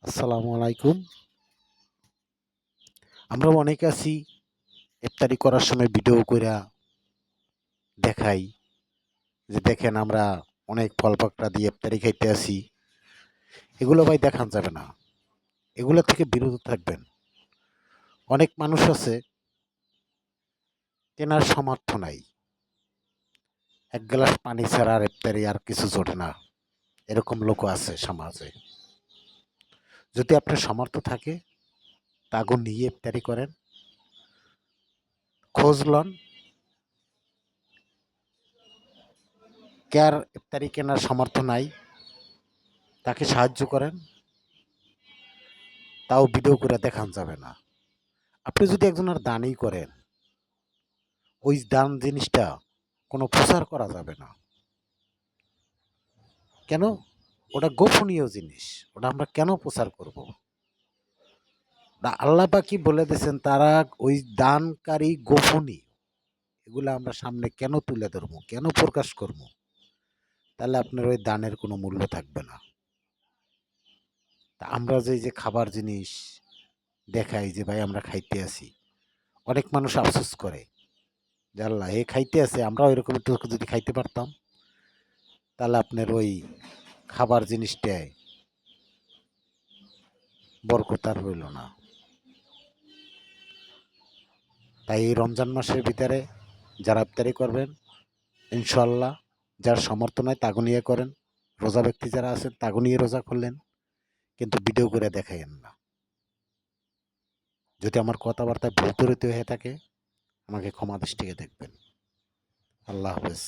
আসসালামু আলাইকুম। আমরা অনেকে আছি ইফতারি করার সময় ভিডিও কইরা দেখাই যে দেখেন আমরা অনেক ফল পাকড়া দিয়ে ইফতারি খাইতে আছি। এগুলো ভাই দেখান যাবে না। এগুলো থেকে বিরত থাকবেন। অনেক মানুষ আছে কেনার সামর্থ্য নাই। এক গ্লাস পানি ছাড়া আর ইফতারি আর কিছু জোটে না। এরকম লোকও আছে সমাজে। যদি আপনার সামর্থ্য থাকে তাগো নিয়ে ইফতারি করেন। খোঁজ লন কার ইফতারি কেনার সামর্থ্য নাই তাকে সাহায্য করেন। তাও ভিডিও করে দেখান যাবে না। আপনি যদি একজনের দানই করেন ওই দান জিনিসটা কোনো প্রচার করা যাবে না। কেন? ওটা গোপনীয় জিনিস। ওটা আমরা কেন প্রচার করব? আল্লাহ পাকই বলে দিয়েছেন তারা ওই দানকারী গোপনীয়। এগুলো আমরা সামনে কেন তুলে ধরবো? কেন প্রকাশ করব? তাহলে আপনার ওই দানের কোনো মূল্য থাকবে না। তা আমরা যে খাবার জিনিস দেখাই যে ভাই আমরা খাইতে আছি, অনেক মানুষ আফসোস করে যে আল্লাহ এ খাইতে আছে আমরাও এরকম একটু যদি খাইতে পারতাম তাহলে আপনার ওই খাবার জিনিসটায় বরকত আর হইল না। তাই এই রমজান মাসের ভিতরে যারা ইফতারি করবেন ইনশাল্লাহ যার সামর্থ্য নয় তাগো নিয়ে করেন। রোজা ব্যক্তি যারা আছেন তাগো নিয়ে রোজা করলেন, কিন্তু ভিডিও করে দেখাইয়েন না। যদি আমার কথাবার্তায় ভুল ত্রুটি হয়ে থাকে আমাকে ক্ষমা দৃষ্টিতে দেখবেন। আল্লাহ হাফেজ।